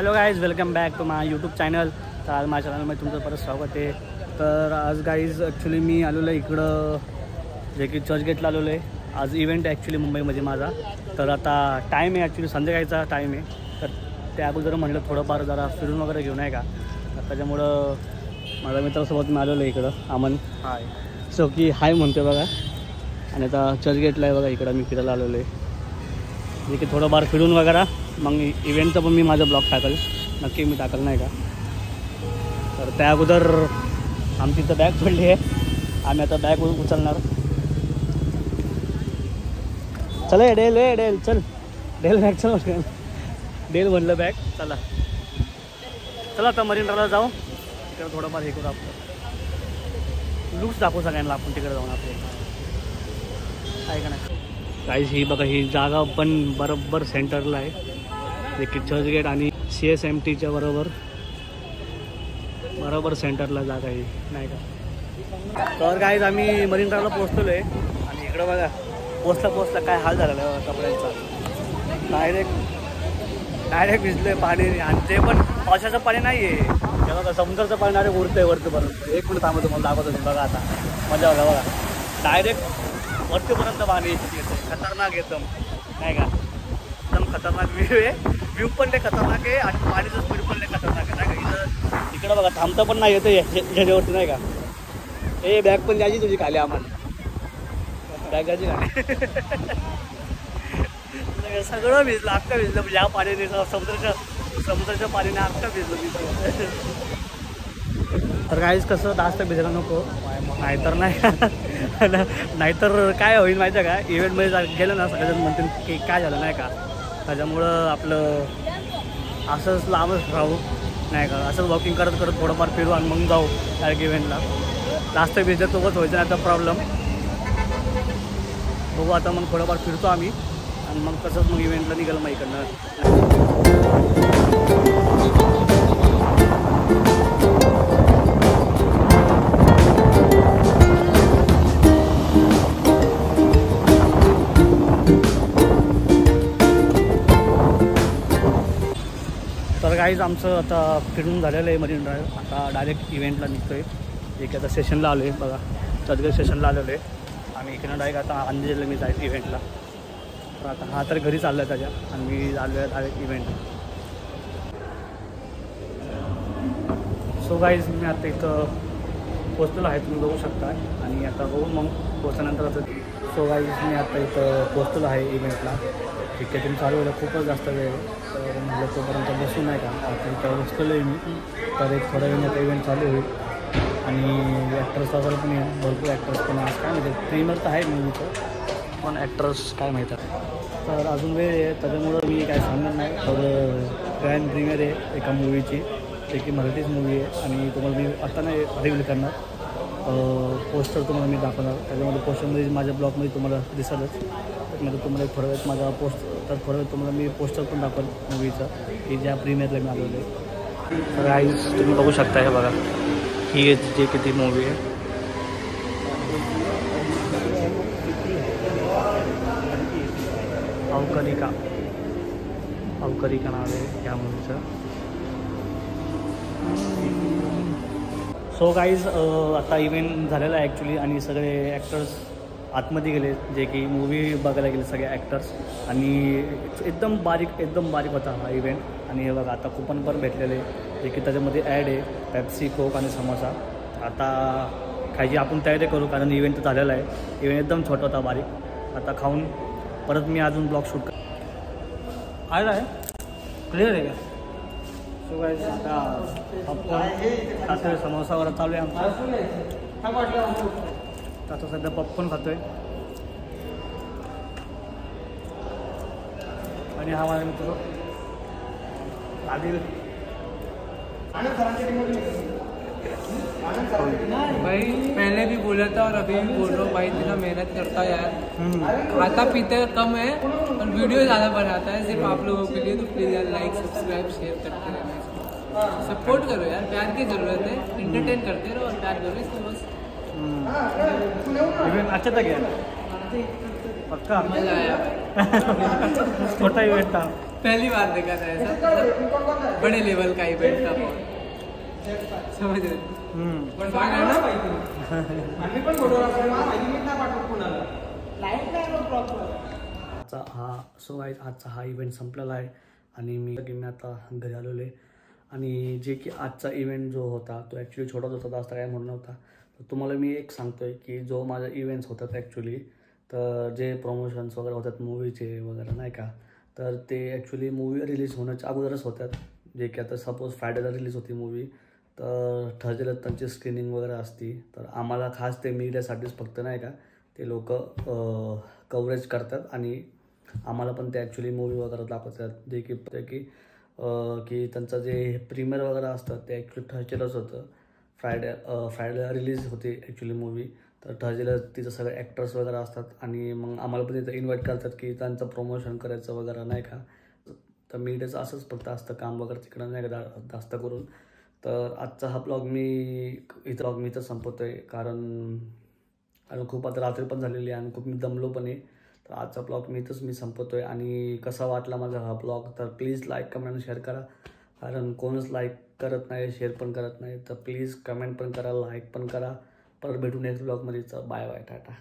Hello guys, welcome back to my YouTube channel. तर आज माझ्या चॅनलमध्ये तुमचं परत स्वागत आहे. तर आज गाईज ॲक्च्युली मी आलेलो आहे इकडं जे की चर्चगेटला आलेलो आहे. आज इव्हेंट आहे ॲक्च्युली मुंबईमध्ये माझा. तर आता टाईम आहे ॲक्च्युली संध्याकाळचा टाईम आहे. तर त्या अगोदर म्हटलं थोडंफार जरा फिरून वगैरे घेऊन आहे का. तर त्याच्यामुळं माझ्या मित्रासोबत मी आलेलो आहे इकडं. अमन हाय सो की हाय म्हणतो बघा. आणि आता चर्चगेटला आहे बघा, इकडं मी फिरायला आलेलो आहे. जे की थोडंफार फिरून वगैरे मग इव्हेंटचं पण मी माझं ब्लॉग टाकल, नक्की मी टाकल नाही का. तर त्या अगोदर आमची इथं बॅग पडली आहे, आम्ही आता बॅग उचलणार. चला डेल डेल चल डेल बॅग चल डेल म्हणलं बॅग. चला चला आता मरीन ड्राईव्हला जाऊ. तिकडं थोडंफार हे करू, आपण लुक्स दाखवू सगळ्यांना. आपण तिकडे जाऊन आपले आहे का नाही. काहीच ही बघा, ही जागा पण बरोबर सेंटरला आहे, जे की चर्चगेट आणि CSMTच्या बरोबर सेंटरला जागा आहे नाही का. तर काहीच आम्ही मरीन ड्राईव्हला पोहोचलो आहे. आणि इकडं बघा पोचला काय हाल झालेला आहे कपड्यांचा. डायरेक्ट भिजले पाणी. आणि ते पण पावसाचं पाणी नाही आहे, तेव्हा बघा समुद्राचं पाणी डायरेक्ट उरतं आहे वरतीपर्यंत. एक मिनिट थांबा, तुम्हाला दाखवतो मी. बघा आता मजा बघा बघा, डायरेक्ट वरतीपर्यंत पाणी येतं. खतरनाक एकदम नाही का, एकदम खतरनाक व्ह्यू आहे. व्ह्यू पण ते खतरनाक आहे आणि पाणीचं स्पीड पण ते खतरनाक आहे नाही का. इकडं बघा थांबतं पण नाही येतं ह्याच्यावरती नाही का. हे बॅग पण द्यायची तुझी खाली, आम्हाला बॅग द्यायची खाली. सगळं भिजलं, अख्खं भिजलं या पाण्याने. समुद्राच्या पाण्याने अख्खं भिजलं मी. तर काहीच कसं जास्त भिजायला नको, नाहीतर नाहीतर काय होईल माहिती आहे का. इव्हेंटमध्ये गेलं ना सगळेजण म्हणतील की काय झालं नाही का. त्याच्यामुळं आपलं असंच लांबच राहू नाही का. असंच वॉकिंग करत थोडंफार फिरू आणि मग जाऊ डायरेक्ट इव्हेंटला. जास्त भिजत सोबत व्हायचं नाही तर प्रॉब्लेम. बघू आता मग थोडंफार फिरतो आम्ही आणि मग तसंच मग इव्हेंटला निघालं मग इकडनं. तर काहीच आमचं आता फिरून झालेलं आहे मरीन ड्राईव्ह. आता डायरेक्ट इव्हेंटला निघतो आहे. एक आता सेशनला आलो आहे बघा, चर्चगेट सेशनला आलेलो आहे. आम्ही इकडनं डायरेक्ट आता अंधेरीला मी जायचं इव्हेंटला. तर आता हा तर घरी चालला आहे त्याच्या, आणि मी आलो आहे डायरेक्ट इव्हेंटला. सो गाईज मी आता इथं पोचलेलो आहे, तुम्ही बघू शकता. आणि आता बघू मग पोचल्यानंतर आता. सो गाईज मी आता इथं पोचलेलो आहे इव्हेंटला. टिकेटिंग चालू व्हायला खूपच जास्त वेळ आहे. तर म्हटलं तोपर्यंत बसून नाही का. आता इथं बसलेलो आहे मी. तर एक थोड्या वेळ आता इव्हेंट चालू होईल. आणि ॲक्टर्स वगैरे पण आहे, भरपूर ॲक्टर्स पण आज काय माहिती प्रीमियर तर आहे मूवीचं, पण ॲक्टर्स काय माहीत आहे. तर अजून वेळ आहे, त्याच्यामुळं मी काय सांगणार नाही. थोडं ग्रँड प्रीमियर आहे एका मूवीची, जे की मराठीच मूवी आहे. आणि तुम्हाला मी आता नाही रिव्हील करणार, पोस्टर तुम्हाला मी दाखवणार. त्याच्यामध्ये पोस्टरमध्ये माझ्या ब्लॉगमध्ये तुम्हाला दिसलंच. म्हणजे तुम्हाला थोड्या वेळेत माझा तर थोड्या वेळ तुम्हाला मी पोस्टर पण दाखवेल मूवीचं, की ज्या प्रीमियरला मी आलेलो आहे. तर आईज तुम्ही बघू शकता, हे बघा ही जे किती मूवी आहे. अवकरिका नाव आहे या मूवीचं. सो गाईज आता इव्हेंट झालेला आहे ॲक्च्युली. आणि सगळे ॲक्टर्स आतमध्ये गेले, जे की मूवी बघायला गेले सगळे ॲक्टर्स. आणि एकदम बारीक होता हा इव्हेंट. आणि हे बघा आता कुपन पण भेटलेले, जे की त्याच्यामध्ये ॲड आहे पेप्सी, कोक आणि समोसा. आता खायची आपण तयारी करू, कारण इव्हेंट तर झालेला आहे. इव्हेंट एकदम छोटा होता, बारीक. आता खाऊन परत मी अजून ब्लॉग शूट आलेला आहे. क्लिअर आहे का. सो गाईज आता पॉपकॉर्न खातोय, समोसा वगैरे चालू आहे आमचा. आता सध्या पॉपकॉर्न खातोय. आणि हा माझा मित्र आदिल. भाई मैंने भी बोला था और अभी भी बोल रहा हूँ भाई, इतना मेहनत करता है यार. खाता पीता कम है और वीडियो ज़्यादा बनाता है सिर्फ आप लोगों के लिए. तो प्लीज़ यार लाइक सब्सक्राइब शेयर करते रहना, सपोर्ट करो यार. प्यार की ज़रूरत है, एंटरटेन करते रहो और प्यार करो इसको बस. इवेंट अच्छा था क्या, पक्का मज़ा आया. छोटा इवेंट था. पहली बार देखा था ऐसा, मतलब बड़े लेवल का इवेंट था, समझ रहे पण है ना आम्ही पण फोटोग्राफर माहिती नाही पाठवत कोणाला लाईव्ह नाही रो प्रॉपर. सो गाईज आजचा हा इव्हेंट संपलेला आहे आणि मी आता घरी आलेलो आहे. आणि जे की आजचा इव्हेंट जो होता तो ॲक्च्युली छोटाच होता, जास्त काय म्हणून नव्हता. तर तुम्हाला मी एक सांगतो आहे की जो माझा इव्हेंट्स होतात ॲक्च्युली, तर जे प्रमोशन्स वगैरे होतात मूवीचे वगैरे नाही का, तर ते ॲक्च्युली मूवी रिलीज होण्याच्या अगोदरच होतात. जे की आता सपोज फ्रायडेला रिलीज होती मूवी, तर थर्सडेला त्यांची स्क्रीनिंग वगैरे असती. तर आम्हाला खास ते मीडियासाठीच फक्त नाही का ते लोक कवरेज करतात आणि आम्हाला पण ते ॲक्च्युली मूवी वगैरे दाखवतात. जे की त्यांचं जे प्रीमियर वगैरे असतं ते ॲक्च्युली थर्सडेलाच होतं. फ्रायडेला रिलीज होते ॲक्च्युली मूवी, तर थर्सडेला तिथं सगळे ॲक्टर्स वगैरे असतात आणि मग आम्हाला पण तिथं इन्व्हाइट करतात की त्यांचं प्रमोशन करायचं वगैरे नाही का. तर मीडियाचं असंच फक्त असतं काम वगैरे तिकडं नाही का जास्त करून. तर आजचा हा ब्लॉग मी इथं संपवतो आहे, कारण खूप आता रात्री पण झालेली आहे आणि खूप मी दमलो पण आहे. तर आजचा ब्लॉग मी संपवतो आहे. आणि कसा वाटला माझा हा ब्लॉग तर प्लीज लाईक कमेंट शेअर करा, कारण कोणच लाईक करत नाही, शेअर पण करत नाही. तर प्लीज कमेंट पण करा, लाईक पण करा. परत भेटू नेक्स्ट ब्लॉगमध्ये. Bye bye, Tata.